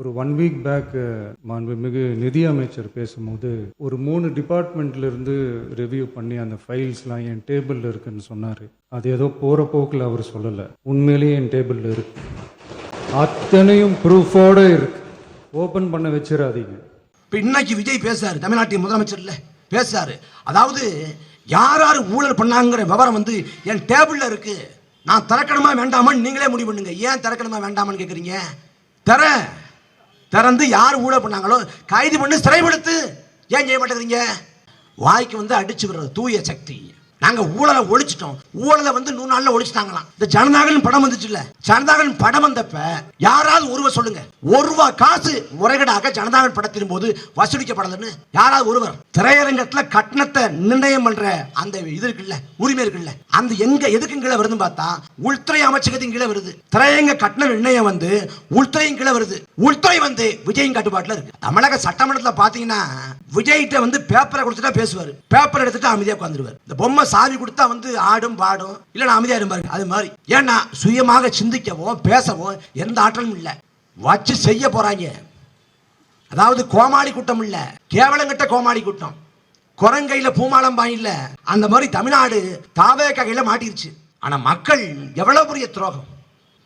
ஒரு 1 week back மாண்புமிகு நிதி அமைச்சர் பேசும்போது ஒரு 3 டிபார்ட்மெண்ட்லேருந்து ரிவ்யூ பண்ணி அந்த ஃபைல்ஸ்லாம் என் டேபிளில் இருக்குன்னு சொன்னார். அது ஏதோ போகிற போக்கில் அவர் சொல்லலை, உண்மையிலேயே என் டேபிளில் இருக்கு, அத்தனையும் ப்ரூஃபோடு இருக்கு, ஓப்பன் பண்ண வச்சிடாதீங்க. இப்போ இன்னைக்கு விஜய் பேசுறாரு, தமிழ்நாட்டின் முதலமைச்சர் இல்லை பேசுறாரு, அதாவது யார் யார் ஊழல் பண்ணாங்கிற விவரம் வந்து என் டேபிளில் இருக்கு, நான் திறக்கணுமா வேண்டாமான்னு நீங்களே முடிவு பண்ணுங்க. ஏன் திறக்கணுமா வேண்டாமான்னு கேட்குறீங்க? திறந்து யார் ஊழல் பண்ணாங்களோ கைது பண்ணி சிறைப்படுத்து. ஏன் செய்ய மாட்டேங்கிறீங்க? வாய்க்கு வந்து அடிச்சு விடுறது தூய சக்தி. நாங்க ஊழலை ஒழிச்சிட்டோம், ஊழலை வந்து 100 நாள்ல ஒழிச்சிட்டாங்களாம். இந்த ஜனதாதளன் படம் வந்துச்சு இல்ல, ஜனதாதளன் படம் வந்தப்ப யாராவது ஒருவர் சொல்லுங்க, ₹1 காசு முறைகேடாக ஜனதாதளன் படத்தின் போது வசூலிக்கப்படலன்னு யாராவது ஒருவர்? திரையரங்கத்துல கட்டணத்தை நிர்ணயம் பண்ற அந்த இது இருக்குல்ல, உரிமை இருக்குல்ல, அந்த எங்க எதுக்கு கீழே வருதுன்னு பார்த்தா உள்துறை அமைச்சகத்தின் கீழே வருது. திரையரங்க கட்டண நிர்ணயம் வந்து உள்துறையின் கீழே வருது. உள்துறை வந்து விஜயின் கட்டுப்பாட்டுல இருக்கு. தமிழக சட்டமன்றத்தில் பாத்தீங்கன்னா விஜய்கிட்ட வந்து பேப்பரை கொடுத்துட்டா பேசுவார், பேப்பர் எடுத்துட்டு அமைதியா உட்காந்துருவார். இந்த பொம்மை சாவி கொடுத்தா வந்து ஆடும் பாடும், இல்ல நான் அமைதியா இருப்பாரு. அது மாதிரி ஏன்னா சுயமாக சிந்திக்கவும் பேசவும் எந்த ஆற்றலும் இல்லை, வச்சு செய்ய போறாங்க. அதாவது கோமாளி கூட்டம் இல்ல, கேவலங்கிட்ட கோமாளி கூட்டம், குரங்கையில பூமாலம் பாய் இல்ல, அந்த மாதிரி தமிழ்நாடு தாவே கையில மாட்டிருச்சு. ஆனா மக்கள் எவ்வளவு பெரிய துரோகம்.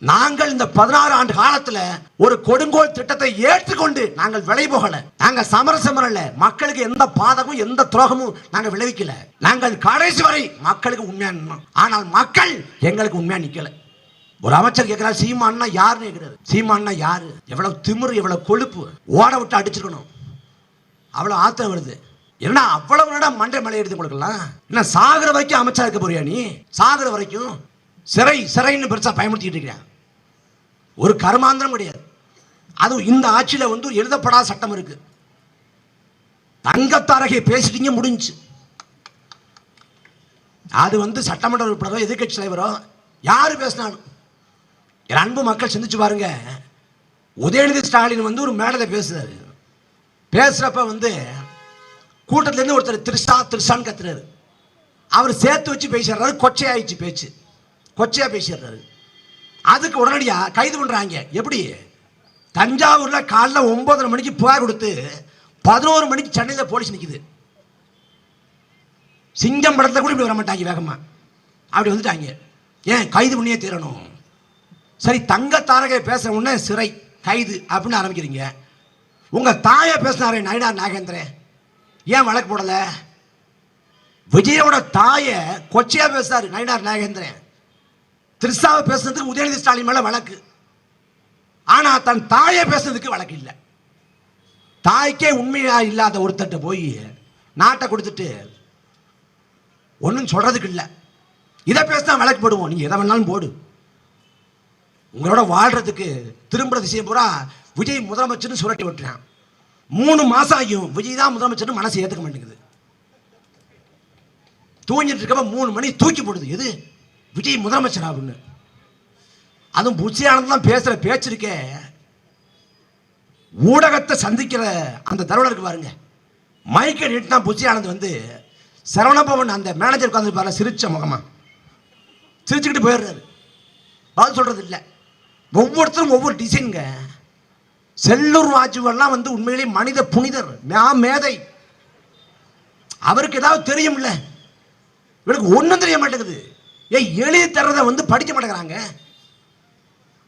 நாங்கள் இந்த 16 ஆண்டு காலத்துல ஒரு கொடுங்கோல் திட்டத்தை ஏற்றுக்கொண்டு நாங்கள் விளை போகல, நாங்க சமரசமரல, மக்களுக்கு எந்த பாதகமும் எந்த துரோகமும் நாங்க விளைவிக்கல. நாங்கள் கடைசி வரை மக்களுக்கு உண்மையா நின்னோம். ஆனால் மக்கள் எங்களுக்கு உண்மையா நிக்கல. ஒரு அமைச்சர் கேட்கிறார், சீமான்னா யாருன்னு கேட்கிறாரு. சீமான்னா யாரு? எவ்வளவு திமிரு, எவ்வளவு கொழுப்பு, ஓட விட்டு அடிச்சிருக்கணும், அவ்வளவு ஆத்திரம் வருது. ஏன்னா அவ்வளவு நேரம் மண்டை மலை எடுத்து கொடுக்கலாம். என்ன சாகர வரைக்கும் அமைச்சா இருக்க போறியா நீ? சாகர வரைக்கும் சிறைன்னு பெருசா பயன்படுத்திட்டு இருக்கிற ஒரு கர்மாந்திரம் கிடையாது. அது இந்த ஆட்சியில வந்து ஒரு எழுதப்படாத சட்டம் இருக்கு. தங்கத்தாரகை பேசிட்டீங்க, முடிஞ்சு. அது வந்து சட்டமன்ற உறுப்பினரோ எதிர்கட்சி தலைவரோ யாரு பேசினாலும் என் அன்பு மக்கள் சிந்திச்சு பாருங்க. உதயநிதி ஸ்டாலின் வந்து ஒரு மேடையில் பேசுறாரு. பேசுறப்ப வந்து கூட்டத்துல இருந்து ஒருத்தர் திருஷான்னு கத்துறாரு. அவர் சேர்த்து வச்சு பேசுறாரு, கொச்சையாயிடுச்சு பேச்சு, கொச்சையா பேசிடுறாரு. அதுக்கு உடனடியா கைது பண்றாங்க. எப்படி? தஞ்சாவூர்ல காலைல 9:30 மணிக்கு புகார் கொடுத்து 11 மணிக்கு சென்னையில் போலீஸ் நிக்குது. சிங்கம் படத்துல கூட இப்படி வர மாட்டாங்க, வேகமா அப்படி வந்துட்டாங்க. ஏன் கைது பண்ணியே தீரணும்? சரி, தங்க தாரகை பேசுற உடனே சிறை கைது அப்படின்னு ஆரம்பிக்கிறீங்க. உங்க தாயை பேசினாரே நயினார் நாகேந்திரன், ஏன் வழக்கு போடல? விஜயோட தாயை கொச்சையா பேசுறாரு நயினார் நாகேந்திரன். திருசாவை பேசுறதுக்கு உதயநிதி ஸ்டாலின் மேல வழக்கு, ஆனா தன் தாயை பேசுறதுக்கு வழக்கு இல்லை. தாய்க்கே உண்மையா இல்லாத ஒருத்தட்ட போய் நாட்டை கொடுத்துட்டு ஒன்றும் சொல்றதுக்கு இல்லை. இதை பேசினா வழக்கு போடுவோம், நீங்க எதை வேணாலும் போடு. உங்களோட வாழ்றதுக்கு திரும்புற திசையை பூரா விஜய் முதலமைச்சர்னு சுரட்டி விட்டுறான். 3 மாசம் ஆகியும் விஜய் தான் முதலமைச்சர்னு மனசு ஏற்றுக்க மாட்டேங்குது. தூங்கிட்டு இருக்கப்ப 3 மணி தூக்கி போடுது. எது? விஜய் முதலமைச்சர் அப்படின்னு. அதுவும் புஷி ஆனந்த் தான் பேசுற பேச்சிருக்கே, ஊடகத்தை சந்திக்கிற அந்த தருணருக்கு பாருங்க, மைக்கை நீட்டினா புஷி ஆனந்த் வந்து சரவணபவன் அந்த மேனேஜர் உட்கார்ந்து பாரு, சிரிச்ச முகமா சிரிச்சுக்கிட்டு போயிடுறாரு, பதில் சொல்றது இல்லை. ஒவ்வொருத்தரும் ஒவ்வொரு டிசைனுங்க. செல்லூர் ராஜுவெல்லாம் வந்து உண்மையிலேயே மனித புனிதர், மேதை. அவருக்கு ஏதாவது தெரியும்ல, இவருக்கு ஒன்றும் தெரிய மாட்டேங்குது. எழுதி தர்றதை வந்து படிக்க மாட்டேங்கிறாங்க.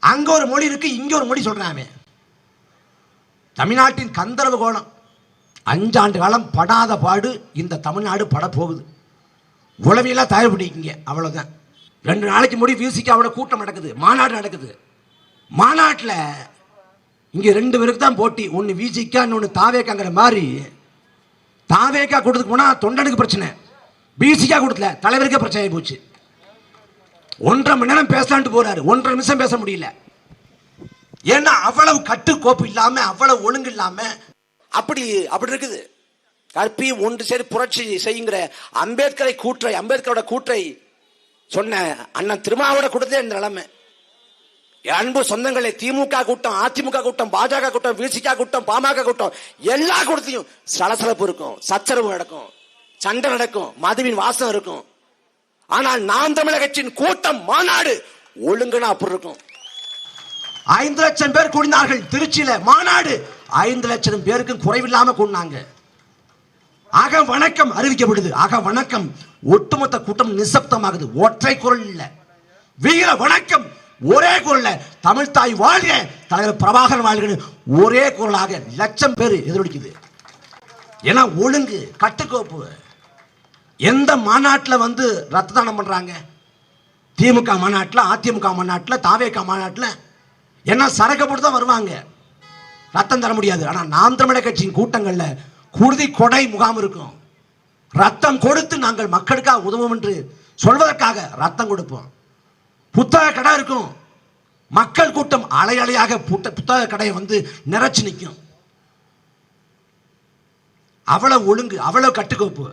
அங்க ஒரு மொழி இருக்கு, இங்க ஒரு மொழி சொல்றாங்க. தமிழ்நாட்டின் கந்தரவு கோலம் 5 ஆண்டு காலம் படாத பாடு இந்த தமிழ்நாடு பட போகுது. உளவியெல்லாம் தயார் பண்ணிக்கிங்க, அவ்வளவுதான். 2 நாளைக்கு முடி விசிகாவோட கூட்டம் நடக்குது, மாநாடு நடக்குது. மாநாட்டில் இங்க 2 பேருக்கு தான் போட்டி, ஒன்னு விசிகா, இன்னொன்னு தாவேக்காங்கிற மாதிரி. தாவேக்கா கூட்டத்துக்கு போனா தொண்டனுக்கு பிரச்சனை, விசிகா கூட்டத்துல தலைவருக்கே பிரச்சனை போச்சு. 1.5 மணி நேரம் பேசலான்ட்டு போறாரு, 1.5 நிமிஷம் பேச முடியல. ஏன்னா அவ்வளவு கட்டுக்கோப்பு இல்லாம, அவ்வளவு ஒழுங்கு இல்லாம அப்படி இருக்குது. கற்பி ஒன்று சேர் புரட்சி செய்யுங்கிற அம்பேத்கரோட கூற்றை சொன்ன அண்ணன் திருமாவோட கூட்டத்தே இந்த நிலைமை. அன்பு சொந்தங்களை, திமுக கூட்டம், அதிமுக கூட்டம், பாஜக கூட்டம், விசிகா கூட்டம், பாமக கூட்டம், எல்லா கூட்டத்தையும் சலசலப்பு இருக்கும், சச்சரவு நடக்கும், சண்டை நடக்கும், மதுவின் வாசம் இருக்கும். ஆனால் நாம் தமிழக கட்சியின் கூட்டம், மாநாடு ஒழுங்குனா அப்படி இருக்கும். 5 லட்சம் பேர் கூடினார்கள் திருச்சியில மாநாடு. 5 லட்சம் பேருக்கு குறைவில்லாம கூடினாங்க. ஆக வணக்கம் அறிவிக்கப்படுது. ஆக வணக்கம் ஒட்டுமொத்த கூட்டம் நிசப்தமாகுது. ஒற்றை குரல் இல்ல, வீர வணக்கம் ஒரே குரல்ல தமிழ் தாய் வாழ்க, தலைவர் பிரபாகரன் வாழ்க ஒரே குரலாக லட்சம் பேர் எதிரொலிக்குது. ஏன்னா ஒழுங்கு கட்டுக்கோப்பு. எந்த மாநாட்டில் வந்து ரத்த தானம் பண்றாங்க? திமுக மாநாட்டில், அதிமுக மாநாட்டில், தாவேக மாநாட்டில் என்ன சரக்கு போட்டு தான் வருவாங்க, ரத்தம் தர முடியாது. ஆனால் நாம் தமிழர் கட்சியின் கூட்டங்களில் குருதி கொடை முகாம் இருக்கும். ரத்தம் கொடுத்து நாங்கள் மக்களுக்காக உதவும் என்று சொல்வதற்காக ரத்தம் கொடுப்போம். புத்தக கடை இருக்கும். மக்கள் கூட்டம் அலை அலையாக புத்தக கடையை வந்து நிறைச்சு நிற்கும். அவ்வளவு ஒழுங்கு, அவ்வளவு கட்டுக்கோப்பு.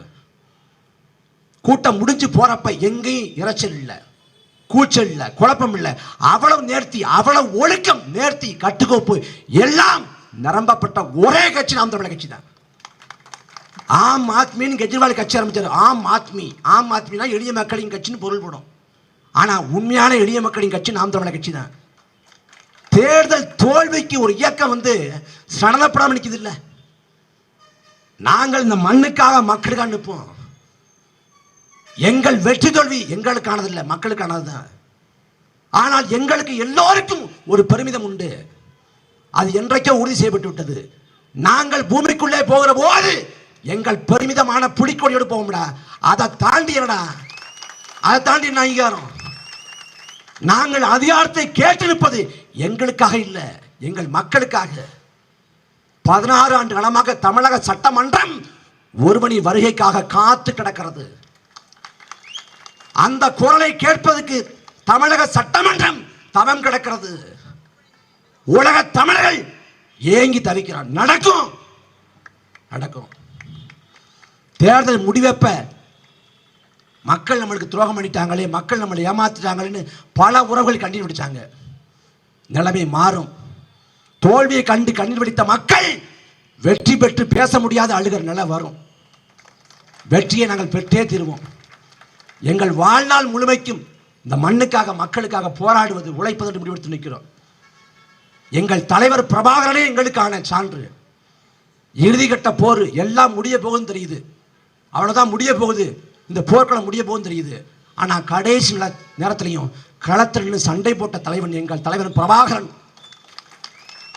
கூட்டம் முடிஞ்சு போறப்ப எங்கேயும் இறைச்சல் இல்லை, கூச்சல் இல்லை, குழப்பம் இல்லை. அவ்வளவு நேர்த்தி, அவ்வளவு ஒழுக்கம், நேர்த்தி, கட்டுக்கோப்பு எல்லாம் நிரம்பப்பட்ட ஒரே கட்சி நாம் தமிழர் கட்சி தான். ஆம் ஆத்மின்னு கெஜ்ரிவால் கட்சி ஆரம்பிச்சாரு. ஆம் ஆத்மி, ஆம் ஆத்மினா எளிய மக்களின் கட்சின்னு பொருள் படும். ஆனா உண்மையான எளிய மக்களின் கட்சி நாம் தமிழர் கட்சி தான். தேர்தல் தோல்விக்கு ஒரு இயக்கம் வந்து சடலப்படாம நிற்குது இல்லை. நாங்கள் இந்த மண்ணுக்காக மக்களுக்காக நிற்போம். எங்கள் வெற்றி தோல்வி எங்களுக்கானது இல்லை, மக்களுக்கானது தான். ஆனால் எங்களுக்கு எல்லோருக்கும் ஒரு பெருமிதம் உண்டு. அது என்றைக்கோ உறுதி செய்யப்பட்டு விட்டது. நாங்கள் பூமிக்குள்ளே போகிற போது எங்கள் பெருமிதமான புலிக்கொடியோடு போவோம்டா. அதை தாண்டி என்னடா, அதை தாண்டி என்ன அங்கீகாரம்? நாங்கள் அதிகாரத்தை கேட்டு நிற்பது எங்களுக்காக இல்லை, எங்கள் மக்களுக்காக. 16 ஆண்டு காலமாக தமிழக சட்டமன்றம் ஒருவனி வருகைக்காக காத்து கிடக்கிறது. அந்த குரலை கேட்பதற்கு தமிழக சட்டமன்றம் தவம் கிடக்கிறது. உலக தமிழர்கள் ஏங்கி தவிக்கிறார். நடக்கும், நடக்கும். தேர்தல் முடிவெப்ப மக்கள் நம்மளுக்கு துரோகம் பண்ணிட்டாங்களே, மக்கள் நம்மளை ஏமாத்திட்டாங்களேன்னு பல உறவுகள் கண்ணீர் வடிச்சாங்க. நிலைமை மாறும். தோல்வியை கண்டு கண்ணீர் வடித்த மக்கள் வெற்றி பெற்று பேச முடியாத அழுகிற நிலை வரும். வெற்றியை நாங்கள் பெற்றே தீருவோம். எங்கள் வாழ்நாள் முழுமைக்கும் இந்த மண்ணுக்காக மக்களுக்காக போராடுவது, உழைப்பதற்கு முடிவெடுத்து நிற்கிறோம். எங்கள் தலைவர் பிரபாகரனே எங்களுக்கான சான்று. இறுதிக்கட்ட போர் எல்லாம் முடிய போகுதுன்னு தெரியுது. அவ்வளவுதான் முடிய போகுது, இந்த போர்க்களம் முடிய போகுதுன்னு தெரியுது. ஆனால் கடைசி நேரத்திலையும் களத்தில் சண்டை போட்ட தலைவன் எங்கள் தலைவர் பிரபாகரன்.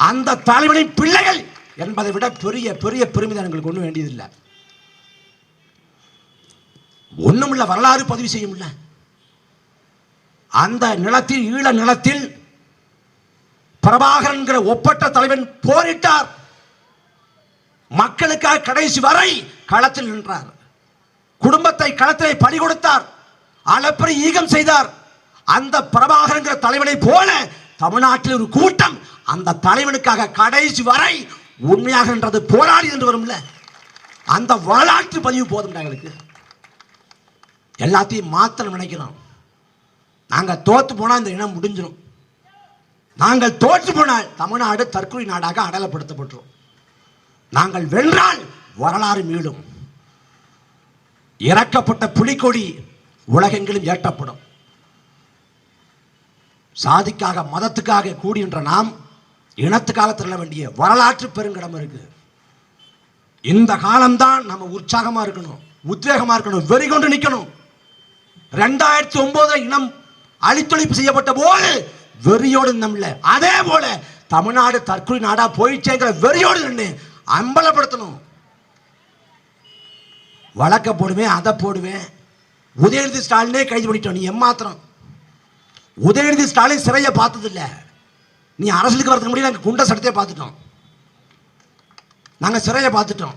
அந்த தலைவனின் பிள்ளைகள் என்பதை விட பெரிய பெரிய பெருமிதம் எங்களுக்கு ஒன்றும் வேண்டியதில்லை. ஒண்ணும் இல்ல, வரலாறு பதிவு செய்யும் இல்ல. அந்த நிலத்தில், ஈழ நிலத்தில் பிரபாகரன் ஒப்பற்ற தலைவன் போரிட்டார். மக்களுக்காக கடைசி வரை களத்தில் நின்றார். குடும்பத்தை களத்திலே பறி கொடுத்தார். அளப்பரி ஈகம் செய்தார். அந்த பிரபாகரன் தலைவனை போல தமிழ்நாட்டில் ஒரு கூட்டம் அந்த தலைவனுக்காக கடைசி வரை உண்மையாக என்றது போராடி என்று வரும்ல. அந்த வரலாற்று பதிவு போதும். எங்களுக்கு எல்லாத்தையும் மாற்ற நினைக்கிறோம். நாங்கள் தோற்று போனால் இந்த இனம் முடிஞ்சிடும். நாங்கள் தோற்று போனால் தமிழ்நாடு தற்கொலை நாடாக அடையாளப்படுத்தப்பட்டுரும். நாங்கள் வென்றால் வரலாறு மீளும். இறக்கப்பட்ட புலிக்கொடி உலகெங்கிலும் ஏற்றப்படும். சாதிக்காக, மதத்துக்காக கூடுகின்ற நாம் இனத்துக்காக திரள வேண்டிய வரலாற்று பெருங்கிடம் இருக்கு. இந்த காலம்தான் நம்ம உற்சாகமா இருக்கணும், உத்வேகமா இருக்கணும், வெறி கொண்டு நிற்கணும். 2009 இனம் அழித்தொழிப்பு செய்யப்பட்ட போது வெறியோடு நம்மள, அதே போல தமிழ்நாடு தற்கொலை நாடா போயிடுச்சேங்கிற வெறியோடு நின்று அம்பலப்படுத்தணும். வழக்க போடுவேன், அதை போடுவேன். உதயநிதி ஸ்டாலினே கைது பண்ணிட்டோம். நீ எம்மாத்திரம்? உதயநிதி ஸ்டாலின் சிறையை பார்த்தது இல்லை. நீ அரசியலுக்கு வரதுக்கு முடியல. நாங்கள் குண்ட சட்டத்தை பார்த்துட்டோம், நாங்கள் சிறையை பார்த்துட்டோம்.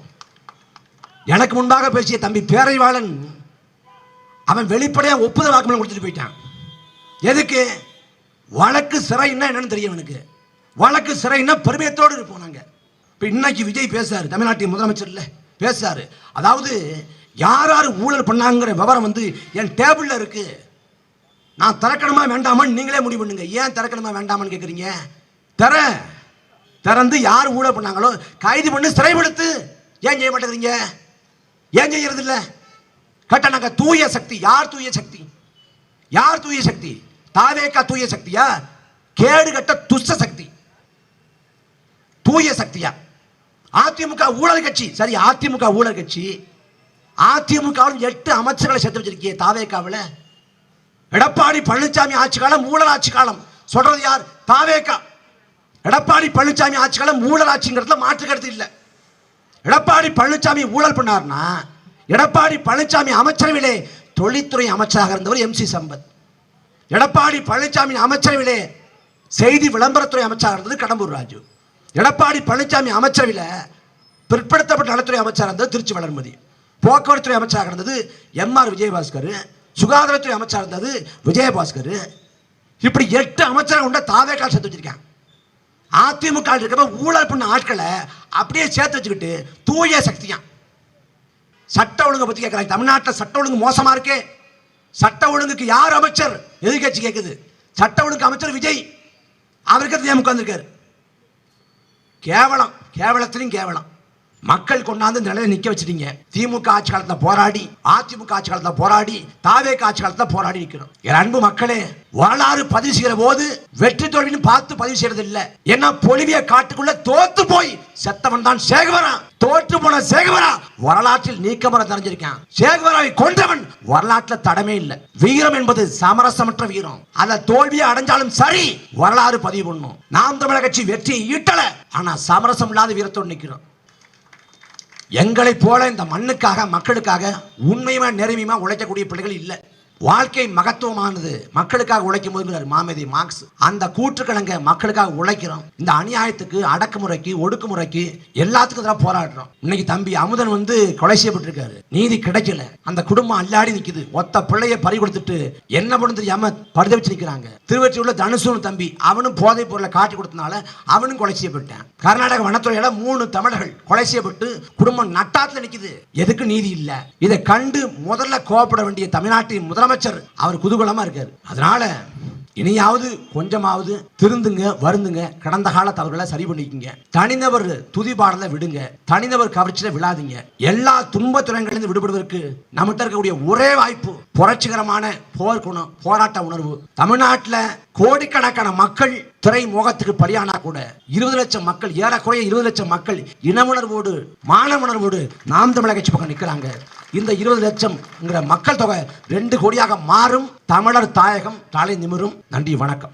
எனக்கு முன்பாக பேசிய தம்பி பேரைவாளன் அவன் வெளிப்படையாக ஒப்புதல் வாக்குமூலம் கொடுத்துட்டு போயிட்டான். எதுக்கு? வழக்கு சிறைன்னா என்னன்னு தெரியும் எனக்கு. வழக்கு சிறைன்னா பெருமையத்தோடு இருப்போம் நாங்கள். இப்போ இன்னைக்கு விஜய் பேசுறாரு, தமிழ்நாட்டின் முதலமைச்சர் இல்லை பேசுறாரு. அதாவது யார் யார் ஊழல் பண்ணாங்கிற விவரம் வந்து என் டேபிளில் இருக்கு. நான் திறக்கணுமா வேண்டாமான்னு நீங்களே முடிவு பண்ணுங்க. ஏன் திறக்கணுமா வேண்டாமான்னு கேட்குறீங்க? திறந்து யார் ஊழல் பண்ணாங்களோ கைது பண்ணி சிறைப்படுத்து. ஏன் செய்ய மாட்டேங்கிறீங்க? ஏன் செய்யறது இல்லை? கேட்ட நாங்கள் தூய சக்தி. யார் தூய சக்தி? யார் தூய சக்தி? தாவேக்கா தூய சக்தியா? கேடு கட்ட துஷ்ட சக்தி. தூய சக்தியா? அதிமுக ஊழல் கட்சி. சரி, அதிமுக ஊழல் கட்சி. அதிமுகவில் 8 அமைச்சர்களை சேர்த்து வச்சிருக்கிய தாவேக்காவில். எடப்பாடி பழனிசாமி ஆட்சி காலம் ஊழல் ஆட்சி காலம். சொல்றது யார்? தாவேக்கா. எடப்பாடி பழனிசாமி ஆட்சி காலம் ஊழல் ஆட்சிங்கிறதுல மாற்று கருத்து இல்லை. எடப்பாடி பழனிசாமி ஊழல் பண்ணார்னா, எடப்பாடி பழனிசாமி அமைச்சரவையிலே தொழில்துறை அமைச்சராக இருந்தவர் MC சம்பத். எடப்பாடி பழனிசாமி அமைச்சரவையிலே செய்தி விளம்பரத்துறை அமைச்சராக இருந்தது கடம்பூர் ராஜு. எடப்பாடி பழனிசாமி அமைச்சரவையில் பிற்படுத்தப்பட்ட நலத்துறை அமைச்சராக இருந்தது திருச்சி வளர்மதி. போக்குவரத்துறை அமைச்சராக இருந்தது MR விஜயபாஸ்கர். சுகாதாரத்துறை அமைச்சராக இருந்தது விஜயபாஸ்கர். இப்படி 8 அமைச்சராக கொண்ட தாவேக்கால் சேர்த்து வச்சிருக்காங்க. அதிமுக இருக்கிற ஊழல் பண்ண ஆட்களை அப்படியே சேர்த்து வச்சுக்கிட்டு தூய சக்தியா. சட்ட ஒழுங்கை பற்றி கேட்குறாங்க. தமிழ்நாட்டில் சட்ட ஒழுங்கு மோசமா இருக்கே. சட்ட ஒழுங்குக்கு யார் அமைச்சர்? எதிர்கட்சி கேட்குது. சட்ட ஒழுங்கு அமைச்சர் விஜய். அவருக்கு திமுக வந்திருக்காரு. கேவலம், கேவலத்திலையும் கேவலம். மக்கள் கொண்டாந்து இந்த நிலையில நிக்க வச்சிட்டீங்க. திமுக ஆட்சி காலத்தில் போராடி, அதிமுக ஆட்சி காலத்தில் போராடி, தாவேக ஆட்சி காலத்தில் போராடி நிற்கிறோம். என் அன்பு மக்களே, வரலாறு பதிவு செய்கிற போது வெற்றி தோல்வின்னு பார்த்து பதிவு செய்யறது இல்லை. ஏன்னா பொலிவிய காட்டுக்குள்ள தோத்து போய் செத்தவன் தான் சேகவரா. தோற்று போன சேகவரா வரலாற்றில் நீக்கமர தெரிஞ்சிருக்கான். சேகவராவை கொன்றவன் வரலாற்றில் தடமே இல்லை. வீரம் என்பது சமரசமற்ற வீரம். அத தோல்வியை அடைஞ்சாலும் சரி வரலாறு பதிவு பண்ணும். நாம் தமிழர் கட்சி வெற்றியை ஈட்டல, ஆனா சமரசம் இல்லாத வீரத்தோடு நிற்கிறோம். எங்களை போல இந்த மண்ணுக்காக மக்களுக்காக உண்மையுமா நிறைமையுமா உழைக்கக்கூடிய பிள்ளைகள் இல்லை. வாழ்க்கை மகத்துவமானது மக்களுக்காக உழைக்கும் போது மாமேதை மார்க்ஸ். அந்த கூற்றுக்கிழங்க மக்களுக்காக உழைக்கிறோம். இந்த அநியாயத்துக்கு, அடக்குமுறைக்கு, ஒடுக்குமுறைக்கு எல்லாத்துக்கும் எதிராக போராடுறோம். இன்னைக்கு தம்பி அமுதன் கொலை செய்யப்பட்டிருக்காரு. நீதி கிடைக்கல. அந்த குடும்பம் அல்லாடி நிக்குது. ஒத்த பிள்ளைய பறி கொடுத்துட்டு என்ன பண்ணு தெரியாம படுத வச்சு நிக்கிறாங்க. திருவற்றியுள்ள தனுசுன்னு தம்பி, அவனும் போதைப் பொருளை காட்டி கொடுத்தனால அவனும் கொலை செய்யப்பட்டான். கர்நாடக வனத்துறையில 3 தமிழர்கள் கொலை செய்யப்பட்டு குடும்பம் நட்டாத்துல நிக்குது. எதுக்கு நீதி இல்ல? இதை கண்டு முதல்ல கோபப்பட வேண்டிய தமிழ்நாட்டின் முதலமைச்சர் அவர் குதூகலமா இருக்காரு. அதனால இனியாவது கொஞ்சமாவது திருந்துங்க, வருந்துங்க. கடந்த கால தவறுகளை சரி பண்ணிக்கங்க. தனிநபர் துதிபாடல விடுங்க. தனிநபர் கவர்ச்சியில விழாதீங்க. எல்லா துன்பத்துறைகளிலிருந்து விடுபடுவதற்கு நம்மகிட்ட இருக்கக்கூடிய ஒரே வாய்ப்பு புரட்சிகரமான போர்க்குணம், போராட்ட உணர்வு. தமிழ்நாட்டில் கோடிக்கணக்கான மக்கள் திரை மோகத்துக்கு பலியானா கூட 20 லட்சம் மக்கள், ஏறக்குறைய 20 லட்சம் மக்கள் இன உணர்வோடு, மான உணர்வோடு நாம் தமிழர் கட்சி பக்கம் நிற்கிறாங்க. இந்த 20 லட்சம் மக்கள் தொகை 2 கோடியாக மாறும். தமிழர் தாயகம் தலை நிமிரும். நன்றி, வணக்கம்.